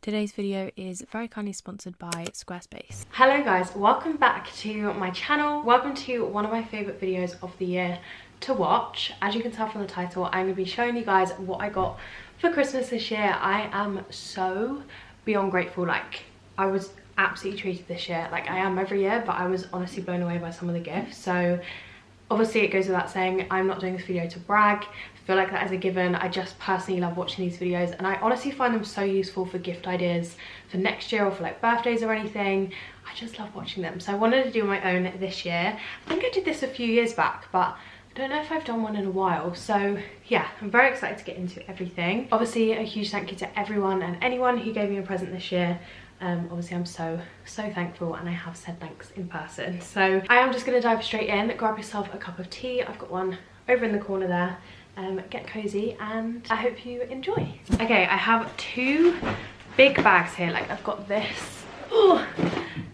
Today's video is very kindly sponsored by Squarespace. Hello guys, welcome back to my channel. Welcome to one of my favourite videos of the year to watch. As you can tell from the title, I'm going to be showing you guys what I got for Christmas this year. I am so beyond grateful. Like, I was absolutely treated this year. Like, I am every year, but I was honestly blown away by some of the gifts. So obviously it goes without saying, I'm not doing this video to brag. I feel like that is a given. I just personally love watching these videos, and I honestly find them so useful for gift ideas for next year or for like birthdays or anything. I just love watching them. So I wanted to do my own this year. I think I did this a few years back, but I don't know if I've done one in a while. So yeah, I'm very excited to get into everything. Obviously a huge thank you to everyone and anyone who gave me a present this year. Obviously I'm so thankful, and I have said thanks in person. So I am just going to dive straight in. Grab yourself a cup of tea. I've got one over in the corner there. Get cozy, and I hope you enjoy. Okay, I have two big bags here. Like, I've got this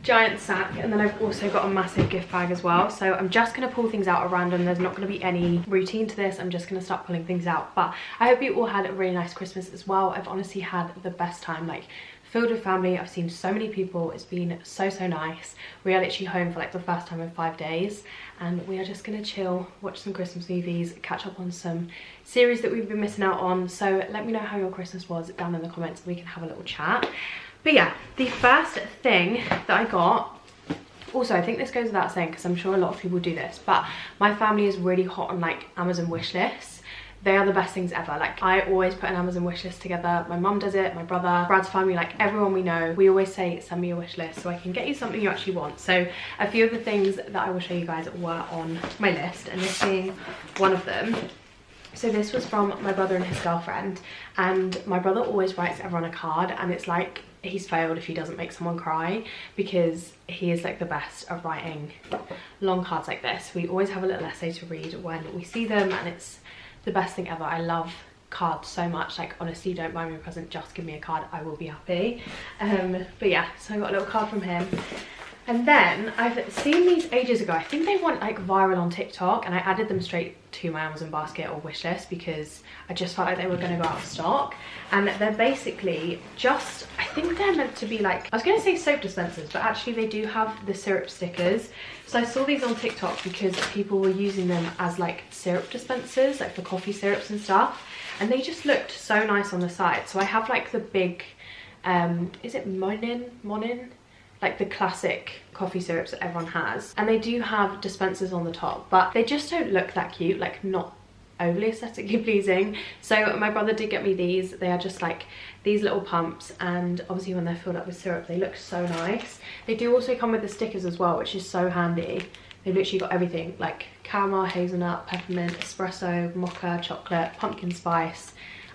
giant sack, and then I've also got a massive gift bag as well. So I'm just going to pull things out at random. There's not going to be any routine to this. I'm just going to start pulling things out. But I hope you all had a really nice Christmas as well. I've honestly had the best time. Like, filled with family. I've seen so many people. It's been so nice. We are literally home for like the first time in 5 days, and we are just gonna chill, watch some Christmas movies, catch up on some series that we've been missing out on. So let me know how your Christmas was down in the comments, and we can have a little chat. But yeah, the first thing that I got, also I think this goes without saying because I'm sure a lot of people do this, but my family is really hot on like Amazon wish lists. They are the best things ever. Like, I always put an Amazon wish list together. My mum does it, my brother, Brad's family, like everyone we know. We always say, send me a wish list so I can get you something you actually want. So a few of the things that I will show you guys were on my list, and this being one of them. So this was from my brother and his girlfriend, and my brother always writes everyone a card, and it's like he's failed if he doesn't make someone cry, because he is like the best at writing long cards like this. We always have a little essay to read when we see them, and it's the best thing ever. I love cards so much. Like, honestly, don't buy me a present, just give me a card, I will be happy. But yeah, so I got a little card from him. And then I've seen these ages ago. I think they went like viral on TikTok, and I added them straight to my Amazon basket or wish list because I just felt like they were going to go out of stock. And they're basically just, I think they're meant to be like, I was going to say soap dispensers, but actually they do have the syrup stickers. So I saw these on TikTok because people were using them as like syrup dispensers, like for coffee syrups and stuff, and they just looked so nice on the side. So I have like the big is it Monin, like the classic coffee syrups that everyone has, and they do have dispensers on the top, but they just don't look that cute, like not overly aesthetically pleasing. So my brother did get me these. They are just like these little pumps, and obviously when they're filled up with syrup they look so nice. They do also come with the stickers as well, which is so handy. They've literally got everything, like caramel, hazelnut, peppermint, espresso, mocha, chocolate, pumpkin spice.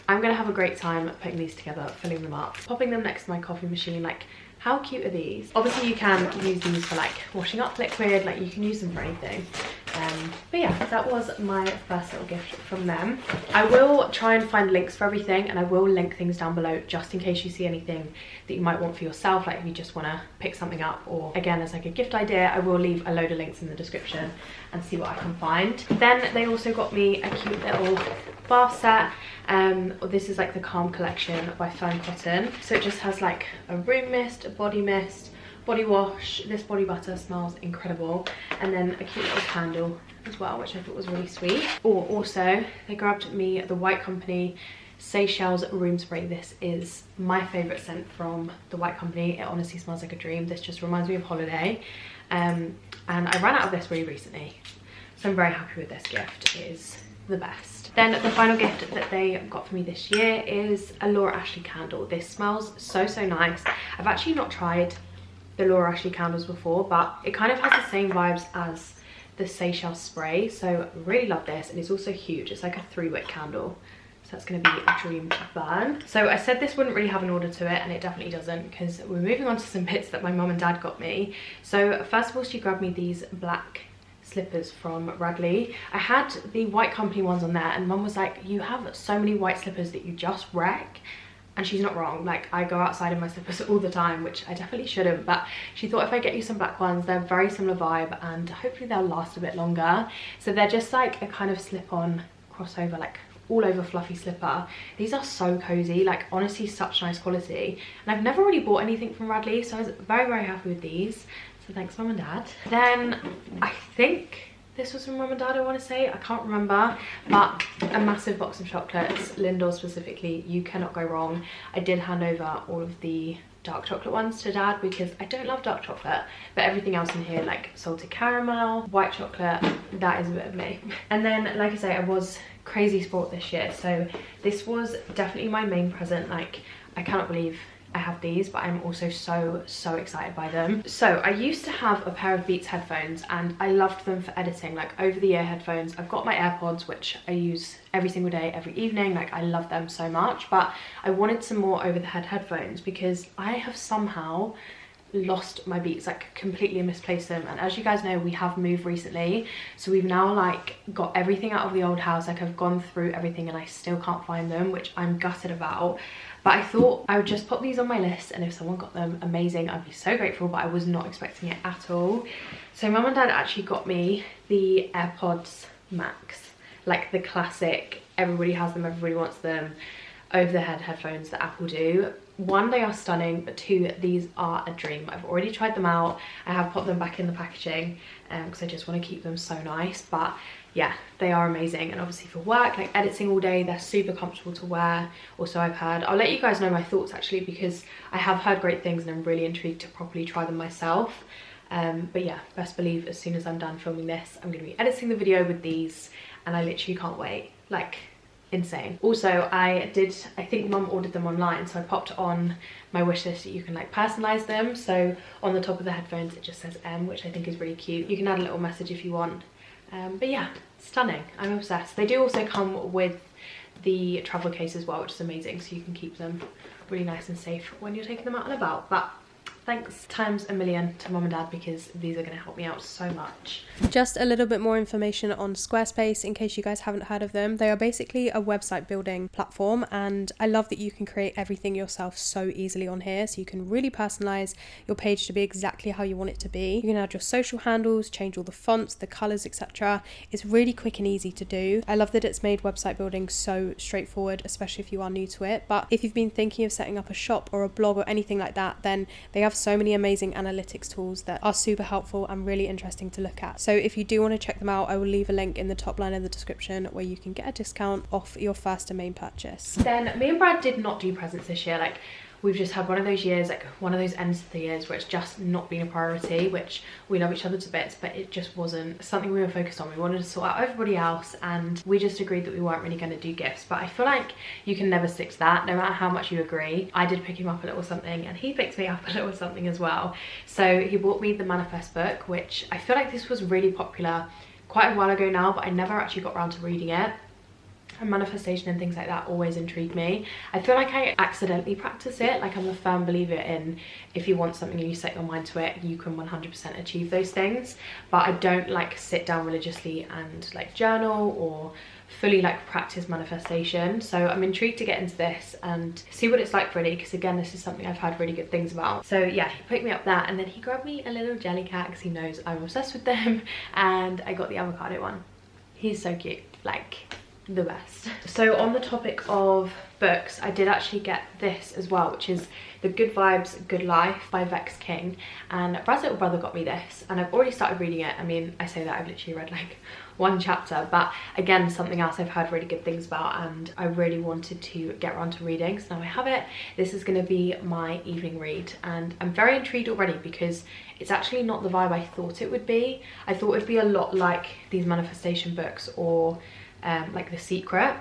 I'm gonna have a great time putting these together, filling them up, popping them next to my coffee machine. Like, how cute are these? Obviously you can use these for like washing up liquid, like you can use them for anything. But yeah, that was my first little gift from them. I will try and find links for everything, and I will link things down below just in case you see anything that you might want for yourself, like if you just want to pick something up, or again as like a gift idea. I will leave a load of links in the description and see what I can find. Then they also got me a cute little bath set. This is like the Calm collection by Fern Cotton. So it just has like a room mist, a body mist, body wash. This body butter smells incredible, and then a cute little candle as well, which I thought was really sweet. Or also they grabbed me the White Company Seychelles room spray. This is my favorite scent from the White Company. It honestly smells like a dream. This just reminds me of holiday, and I ran out of this really recently, so I'm very happy with this gift. It is the best. Then the final gift that they got for me this year is a Laura Ashley candle. This smells so nice. I've actually not tried the Laura Ashley candles before, but it kind of has the same vibes as the Seychelles spray, so really love this. And it's also huge. It's like a 3-wick candle, so that's going to be a dream to burn. So I said this wouldn't really have an order to it, and it definitely doesn't, because we're moving on to some bits that my mum and dad got me. So first of all, she grabbed me these black slippers from Radley. I had the White Company ones on there, and mum was like, you have so many white slippers that you just wreck. And she's not wrong. Like, I go outside in my slippers all the time, which I definitely shouldn't, but she thought if I get you some black ones, they're very similar vibe, and hopefully they'll last a bit longer. So they're just like a kind of slip-on crossover, like all over fluffy slipper. These are so cozy, like honestly such nice quality, and I've never really bought anything from Radley, so I was very happy with these, so thanks Mum and Dad. Then I think this was from Mum and Dad, I want to say, I can't remember, but a massive box of chocolates, Lindor specifically, you cannot go wrong. I did hand over all of the dark chocolate ones to Dad because I don't love dark chocolate, but everything else in here, like salted caramel, white chocolate, that is a bit of me. And then, like I say, I was crazy sport this year, so this was definitely my main present. Like, I cannot believe I have these, but I'm also so excited by them. So I used to have a pair of Beats headphones and I loved them for editing, like over the ear headphones. I've got my AirPods, which I use every single day, every evening, like I love them so much, but I wanted some more over the head headphones because I have somehow lost my Beats, like completely misplaced them. And as you guys know, we have moved recently, so we've now like got everything out of the old house. Like I've gone through everything and I still can't find them, which I'm gutted about. But I thought I would just pop these on my list, and if someone got them, amazing, I'd be so grateful, but I was not expecting it at all. So Mum and Dad actually got me the AirPods Max, like the classic, everybody has them, everybody wants them, over the head headphones that Apple do. One, they are stunning, but two, these are a dream. I've already tried them out. I have popped them back in the packaging because I just want to keep them so nice. But yeah, they are amazing, and obviously for work, like editing all day, they're super comfortable to wear. Also, I've heard, I'll let you guys know my thoughts actually, because I have heard great things and I'm really intrigued to properly try them myself. But yeah, best believe as soon as I'm done filming this, I'm going to be editing the video with these, and I literally can't wait. Like, insane. Also, I think Mum ordered them online, so I popped on my wish list that you can like personalize them. So on the top of the headphones it just says M, which I think is really cute. You can add a little message if you want. But yeah, stunning. I'm obsessed. They do also come with the travel case as well, which is amazing, so you can keep them really nice and safe when you're taking them out and about. But thanks times a million to Mum and Dad, because these are going to help me out so much. Just a little bit more information on Squarespace in case you guys haven't heard of them. They are basically a website building platform, and I love that you can create everything yourself so easily on here. So you can really personalize your page to be exactly how you want it to be. You can add your social handles, change all the fonts, the colors, etc. It's really quick and easy to do. I love that it's made website building so straightforward, especially if you are new to it. But if you've been thinking of setting up a shop or a blog or anything like that, then they have so many amazing analytics tools that are super helpful and really interesting to look at. So if you do want to check them out, I will leave a link in the top line of the description where you can get a discount off your first and main purchase. Then me and Brad did not do presents this year. Like, we've just had one of those years, like one of those ends of the years where it's just not been a priority, which we love each other to bits, but it just wasn't something we were focused on. We wanted to sort out everybody else, and we just agreed that we weren't really going to do gifts. But I feel like you can never stick to that, no matter how much you agree. I did pick him up a little something, and he picked me up a little something as well. So he bought me the Manifest book, which I feel like this was really popular quite a while ago now, but I never actually got around to reading it. And manifestation and things like that always intrigue me. I feel like I accidentally practice it. Like, I'm a firm believer in, if you want something and you set your mind to it, you can 100% achieve those things. But I don't like sit down religiously and like journal or fully like practice manifestation. So I'm intrigued to get into this and see what it's like really, because again, this is something I've heard really good things about. So yeah, he picked me up that, and then he grabbed me a little jelly cat because he knows I'm obsessed with them, and I got the avocado one. He's so cute, like the best. So on the topic of books, I did actually get this as well, which is The Good Vibes, Good Life by Vex King, and Brad's little brother got me this, and I've already started reading it. I mean, I say that, I've literally read like one chapter, but again, something else I've heard really good things about, and I really wanted to get around to reading, so now I have it. This is going to be my evening read, and I'm very intrigued already because it's actually not the vibe I thought it would be. I thought it'd be a lot like these manifestation books or like The Secret,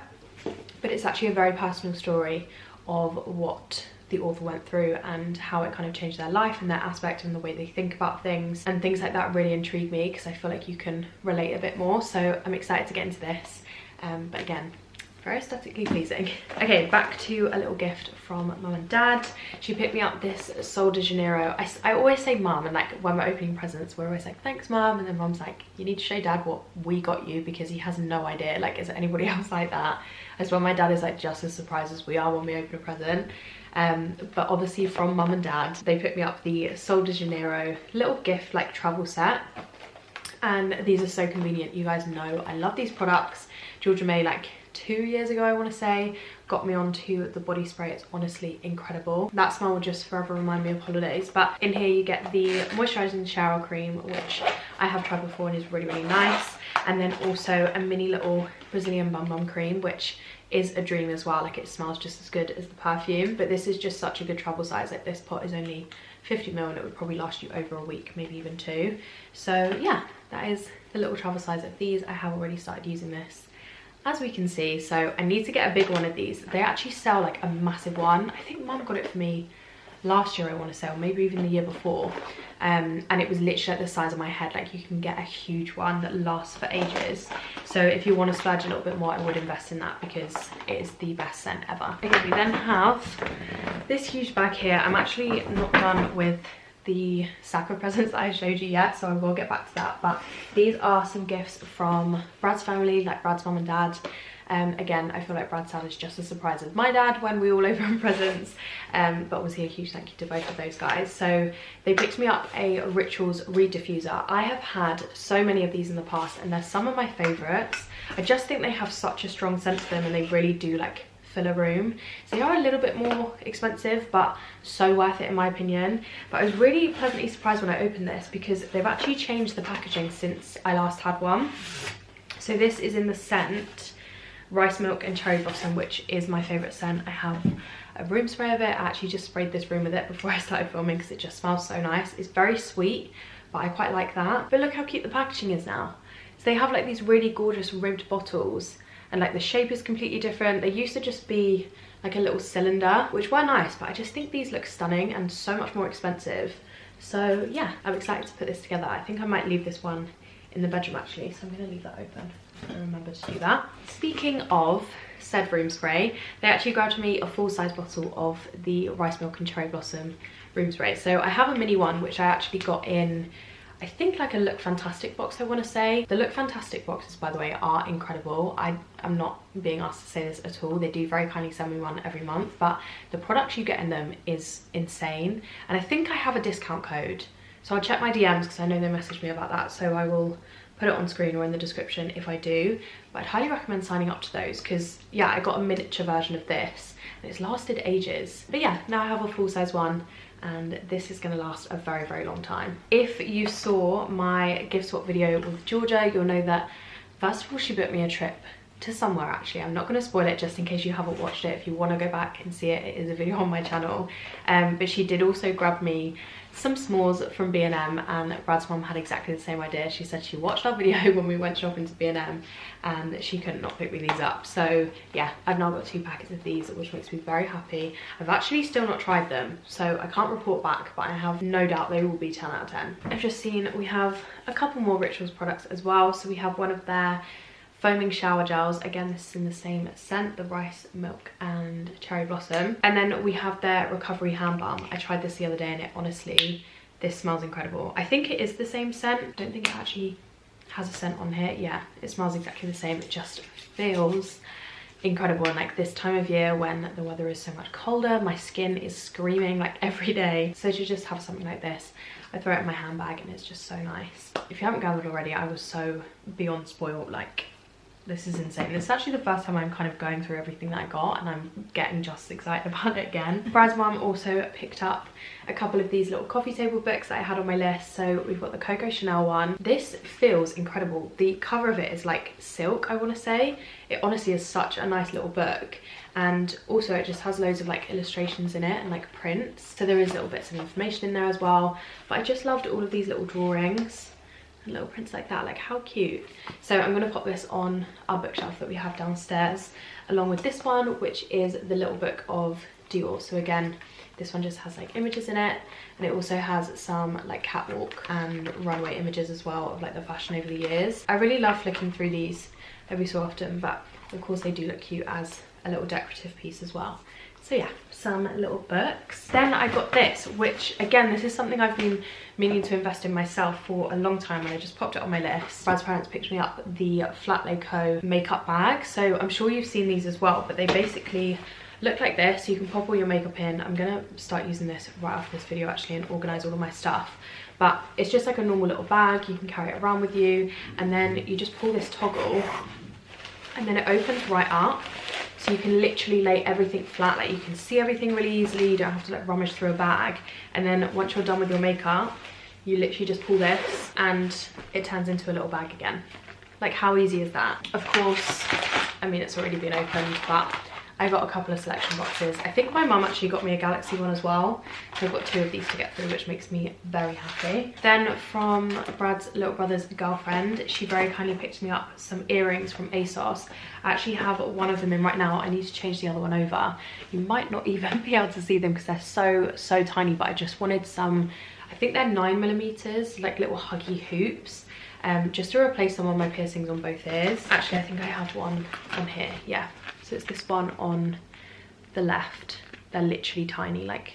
but it's actually a very personal story of what the author went through and how it kind of changed their life and their aspect and the way they think about things, and things like that really intrigue me because I feel like you can relate a bit more. So I'm excited to get into this, but again, very aesthetically pleasing. Okay, back to a little gift from Mum and Dad. She picked me up this Sol de Janeiro. I always say Mum, and like when we're opening presents, we're always like, thanks Mum, and then Mum's like, you need to show Dad what we got you, because he has no idea. Like, is there anybody else like that? I swear my dad is like just as surprised as we are when we open a present. But obviously from Mum and Dad, they picked me up the Sol de Janeiro little gift like travel set, and these are so convenient. You guys know I love these products. Georgia May like 2 years ago, I want to say, got me onto the body spray. It's honestly incredible. That smell will just forever remind me of holidays. But in here you get the moisturizing shower cream, which I have tried before and is really, really nice. And then also a mini little Brazilian bum bum cream, which is a dream as well. Like, it smells just as good as the perfume. But this is just such a good travel size. Like, this pot is only 50ml and it would probably last you over a week, maybe even 2. So yeah, that is the little travel size of these. I have already started using this, as we can see. So I need to get a big one of these. They actually sell like a massive one. I think Mum got it for me last year, I want to say, or maybe even the year before. And it was literally like the size of my head. Like, you can get a huge one that lasts for ages. So if you want to splurge a little bit more, I would invest in that because it is the best scent ever. Okay, we then have this huge bag here. I'm actually not done with the sack of presents that I showed you yet, so I will get back to that. But these are some gifts from Brad's family, like Brad's mum and dad. Again, I feel like Brad's dad is just as surprised as my dad when we all open presents, but obviously a huge thank you to both of those guys. So they picked me up a Rituals Reed diffuser. I have had so many of these in the past and they're some of my favourites. I just think they have such a strong scent to them and they really do like fill a room. So they are a little bit more expensive, but so worth it in my opinion. But I was really pleasantly surprised when I opened this because they've actually changed the packaging since I last had one. So this is in the scent Rice Milk and Cherry Blossom, which is my favourite scent. I have a room spray of it. I actually just sprayed this room with it before I started filming because it just smells so nice. It's very sweet, but I quite like that. But look how cute the packaging is now. So they have like these really gorgeous ribbed bottles and like the shape is completely different. They used to just be like a little cylinder, which were nice, but I just think these look stunning and so much more expensive. So yeah, I'm excited to put this together. I think I might leave this one in the bedroom actually, so I'm gonna leave that open. I remember to do that. Speaking of said room spray, they actually grabbed me a full-size bottle of the Rice Milk and Cherry Blossom room spray. So I have a mini one which I actually got in, I think like a Look Fantastic box, I want to say. The Look Fantastic boxes, by the way, are incredible. I'm not being asked to say this at all. They do very kindly send me one every month, but the products you get in them is insane. And I think I have a discount code, so I'll check my DMs because I know they messaged me about that, so I will put it on screen or in the description if I do. But I'd highly recommend signing up to those because yeah, I got a miniature version of this and it's lasted ages. But yeah, now I have a full-size one and this is going to last a very, very long time. If you saw my gift swap video with Georgia, you'll know that first of all she booked me a trip to somewhere. Actually, I'm not going to spoil it just in case you haven't watched it. If you want to go back and see it, it is a video on my channel. But she did also grab me some s'mores from B&M, and Brad's mum had exactly the same idea. She said she watched our video when we went shopping to B&M and she couldn't not pick me these up. So yeah, I've now got 2 packets of these, which makes me very happy. I've actually still not tried them, so I can't report back, but I have no doubt they will be 10 out of 10. I've just seen we have a couple more Rituals products as well. So we have one of their foaming shower gels. Again, this is in the same scent, the Rice Milk and Cherry Blossom. And then we have their Recovery Hand Balm. I tried this the other day and it honestly, this smells incredible. I think it is the same scent. I don't think it actually has a scent on here. Yeah, it smells exactly the same. It just feels incredible. And like this time of year when the weather is so much colder, my skin is screaming like every day. So to just have something like this, I throw it in my handbag and it's just so nice. If you haven't gathered already, I was so beyond spoiled. Like, this is insane. This is actually the first time I'm kind of going through everything that I got and I'm getting just excited about it again. Brad's mum also picked up a couple of these little coffee table books that I had on my list. So we've got the Coco Chanel one. This feels incredible. The cover of it is like silk, I want to say. It honestly is such a nice little book. And also it just has loads of like illustrations in it and like prints. So there is little bits of information in there as well. But I just loved all of these little drawings. Little prints like that, like how cute. So I'm going to pop this on our bookshelf that we have downstairs along with this one, which is the little book of Dior. So again, this one just has like images in it, and it also has some like catwalk and runway images as well of like the fashion over the years. I really love flicking through these every so often, but of course they do look cute as a little decorative piece as well. So yeah, some little books. Then I got this, which again, this is something I've been meaning to invest in myself for a long time, and I just popped it on my list. Brad's parents picked me up the Flat Lay Co makeup bag. So I'm sure you've seen these as well, but they basically look like this. So you can pop all your makeup in. I'm gonna start using this right after this video actually and organize all of my stuff. But it's just like a normal little bag. You can carry it around with you, and then you just pull this toggle and then it opens right up. So you can literally lay everything flat, like you can see everything really easily, you don't have to like rummage through a bag. And then once you're done with your makeup, you literally just pull this and it turns into a little bag again. Like how easy is that? Of course, I mean it's already been opened, but I got a couple of selection boxes. I think my mum actually got me a Galaxy one as well. So I've got 2 of these to get through, which makes me very happy. Then from Brad's little brother's girlfriend, she very kindly picked me up some earrings from ASOS. I actually have one of them in right now. I need to change the other one over. You might not even be able to see them because they're so tiny, but I just wanted some, I think they're 9mm, like little huggy hoops. Just to replace some of my piercings on both ears. Actually, I think I have one on here, yeah. So it's this one on the left. They're literally tiny, like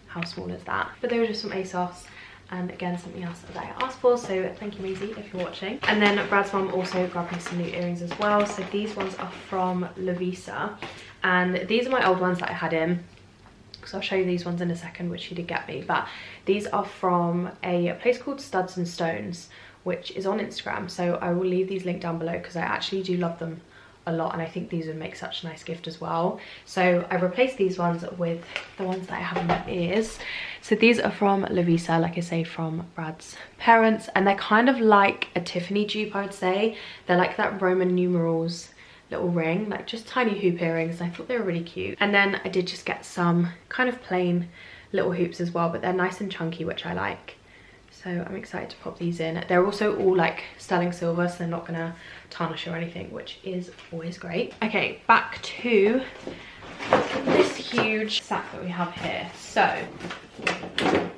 how small is that? But they were just from ASOS, and again, something else that I asked for, so thank you Maisie if you're watching. And then Brad's mum also grabbed me some new earrings as well. So these ones are from Lovisa, and these are my old ones that I had in. So I'll show you these ones in a second, which she did get me, but these are from a place called Studs and Stones, which is on Instagram. So I will leave these linked down below because I actually do love them a lot, and I think these would make such a nice gift as well. So I replaced these ones with the ones that I have in my ears. So these are from Lovisa, like I say, from Brad's parents, and they're kind of like a Tiffany dupe, I would say. They're like that Roman numerals little ring, like just tiny hoop earrings. I thought they were really cute. And then I did just get some kind of plain little hoops as well, but they're nice and chunky, which I like. So I'm excited to pop these in. They're also all like sterling silver, so they're not gonna tarnish or anything, which is always great. Okay, back to this huge sack that we have here. So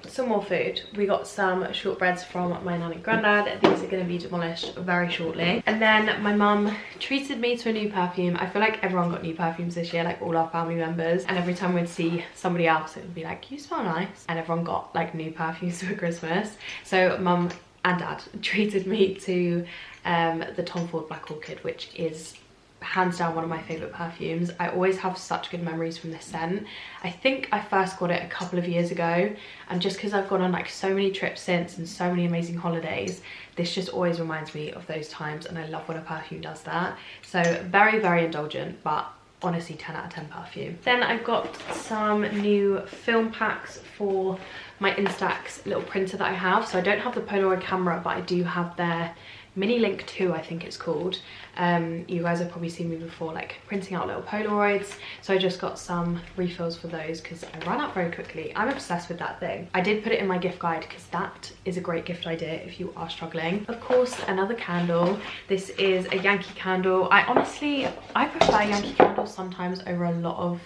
some more food. We got some shortbreads from my nan and granddad. These are going to be demolished very shortly. And then my mum treated me to a new perfume. I feel like everyone got new perfumes this year, like all our family members, and every time we'd see somebody else it would be like, you smell nice, and everyone got like new perfumes for Christmas. So mum and dad treated me to the Tom Ford Black Orchid, which is hands down one of my favorite perfumes. I always have such good memories from this scent. I think I first got it a couple of years ago, and just because I've gone on like so many trips since and so many amazing holidays, this just always reminds me of those times, and I love when a perfume does that. So very indulgent, but honestly 10 out of 10 perfume. Then I've got some new film packs for my Instax little printer that I have. So I don't have the Polaroid camera, but I do have their Mini Link 2, I think it's called. You guys have probably seen me before, like printing out little Polaroids. So I just got some refills for those because I ran out very quickly. I'm obsessed with that thing. I did put it in my gift guide because that is a great gift idea if you are struggling. Of course, another candle. This is a Yankee candle. I prefer Yankee candles sometimes over a lot of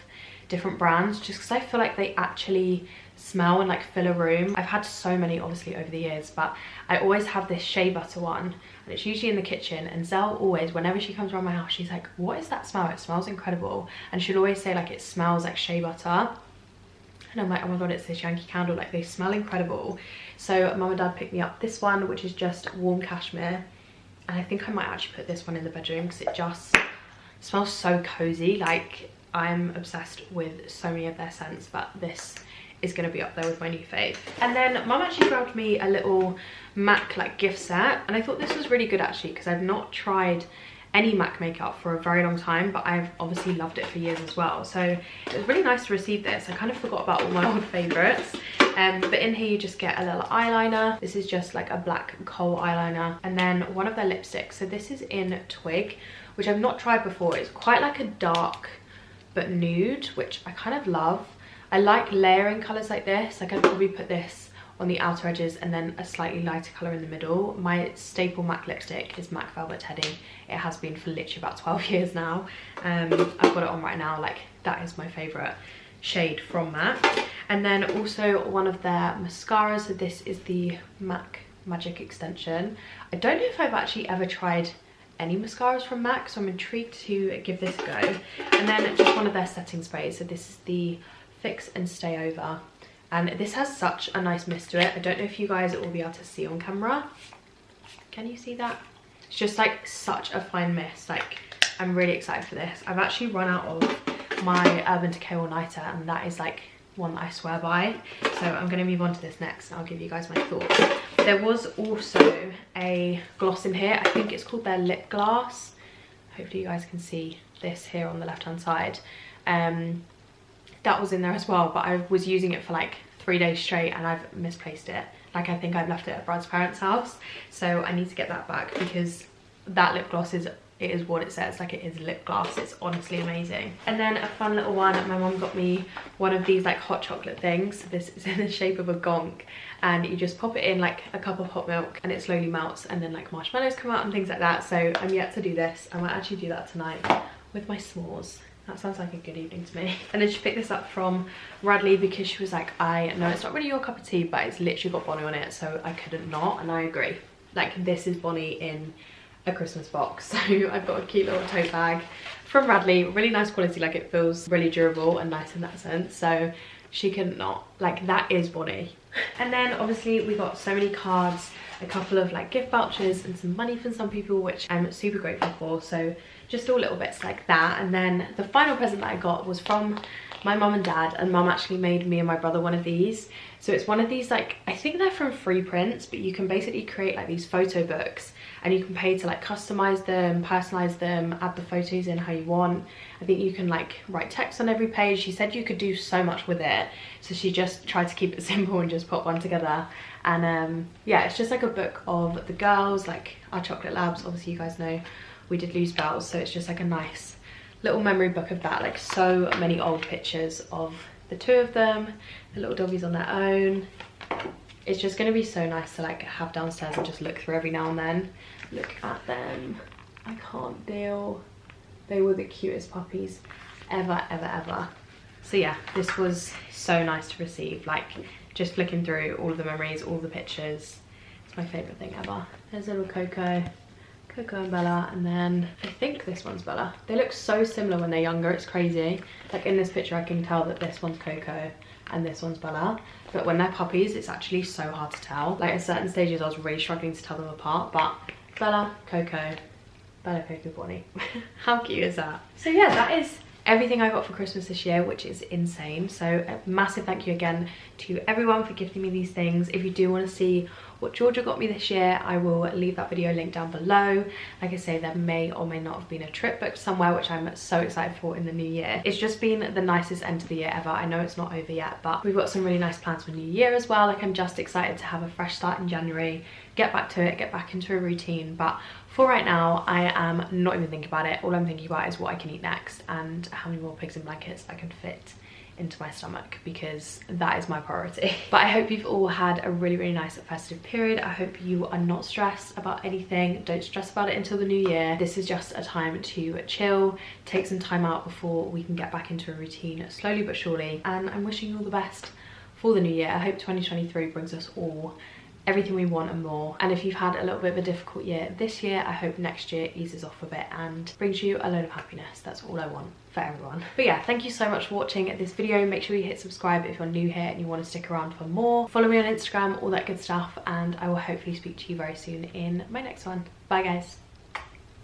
different brands, just because I feel like they actually smell and like fill a room. I've had so many obviously over the years, but I always have this shea butter one, and it's usually in the kitchen, and Zell always, whenever she comes around my house, she's like, what is that smell? It smells incredible. And she'll always say like, it smells like shea butter. And I'm like, oh my god, it's this Yankee candle, like they smell incredible. So mum and dad picked me up this one, which is just warm cashmere, and I think I might actually put this one in the bedroom because it just smells so cozy. Like I'm obsessed with so many of their scents, but this is going to be up there with my new fave. And then mum actually grabbed me a little MAC like gift set, and I thought this was really good actually because I've not tried any MAC makeup for a very long time, but I've obviously loved it for years as well. So it was really nice to receive this. I kind of forgot about all my old favorites. But in here you just get a little eyeliner. This is just like a black kohl eyeliner, and then one of their lipsticks. So this is in Twig, which I've not tried before. It's quite like a dark but nude, which I kind of love. I like layering colours like this. Like I'd probably put this on the outer edges and then a slightly lighter colour in the middle. My staple MAC lipstick is MAC Velvet Teddy. It has been for literally about 12 years now. I've got it on right now. Like that is my favourite shade from MAC. And then also one of their mascaras. So this is the MAC Magic Extension. I don't know if I've actually ever tried any mascaras from MAC, so I'm intrigued to give this a go. And then just one of their setting sprays. So this is the Fix and Stay Over, and this has such a nice mist to it. I don't know if you guys will be able to see on camera. Can you see that? It's just like such a fine mist. Like I'm really excited for this. I've actually run out of my Urban Decay All Nighter, and that is like one that I swear by. So I'm going to move on to this next and I'll give you guys my thoughts. There was also a gloss in here. I think it's called their Lip Glass. hopefully you guys can see this here on the left hand side. That was in there as well, but I was using it for like 3 days straight and I've misplaced it. Like I think I've left it at Brad's parents' house, so I need to get that back because that lip gloss is, it is what it says, like it is lip gloss. It's honestly amazing. And then a fun little one, my mum got me one of these like hot chocolate things. This is in the shape of a gonk, and you just pop it in like a cup of hot milk and it slowly melts, and then like marshmallows come out and things like that. So I'm yet to do this. I might actually do that tonight with my s'mores. That sounds like a good evening to me. And then she picked this up from Radley because she was like, I know it's not really your cup of tea, but it's literally got Bonnie on it, so I couldn't not. And I agree, like this is Bonnie in a Christmas box. So I've got a cute little tote bag from Radley, really nice quality, like it feels really durable and nice in that sense, so she couldn't not, like that is Bonnie. And then obviously we got so many cards, a couple of like gift vouchers and some money from some people, which I'm super grateful for. So just all little bits like that. And then the final present that I got was from my mum and dad, and mum actually made me and my brother one of these. So it's one of these, like I think they're from Free Prints, but you can basically create like these photo books, and you can pay to like customize them, personalize them, add the photos in how you want. I think you can like write text on every page. She said you could do so much with it, so she just tried to keep it simple and just put one together. And yeah, it's just like a book of the girls, like our chocolate labs. Obviously you guys know we did lose bells, so it's just like a nice little memory book of that, like so many old pictures of the two of them, the little doggies on their own. It's just going to be so nice to like have downstairs and just look through every now and then. Look at them, I can't deal. They were the cutest puppies ever, ever, ever. So yeah, this was so nice to receive, like just flicking through all of the memories, all the pictures. It's my favourite thing ever. There's little Coco and Bella, and then I think this one's Bella. They look so similar when they're younger, it's crazy. Like in this picture I can tell that this one's Coco and this one's Bella, but when they're puppies it's actually so hard to tell. Like at certain stages I was really struggling to tell them apart, but Bella, Coco, Bonnie. How cute is that? So yeah, that is everything I got for Christmas this year, which is insane. So a massive thank you again to everyone for gifting me these things. If you do want to see what Georgia got me this year, I will leave that video link down below. Like I say, there may or may not have been a trip booked somewhere, which I'm so excited for in the new year. It's just been the nicest end to the year ever. I know it's not over yet, but we've got some really nice plans for new year as well. Like I'm just excited to have a fresh start in January, get back to it, get back into a routine. But for right now, I am not even thinking about it. All I'm thinking about is what I can eat next and how many more pigs in blankets I can fit into my stomach, because that is my priority. But I hope you've all had a really, really nice festive period. I hope you are not stressed about anything. Don't stress about it until the new year. This is just a time to chill, take some time out before we can get back into a routine slowly but surely. And I'm wishing you all the best for the new year. I hope 2023 brings us all everything we want and more. And if you've had a little bit of a difficult year this year, I hope next year eases off a bit and brings you a load of happiness. That's all I want for everyone. But yeah, thank you so much for watching this video. Make sure you hit subscribe if you're new here and you want to stick around for more. Follow me on Instagram, all that good stuff, and I will hopefully speak to you very soon in my next one. Bye guys.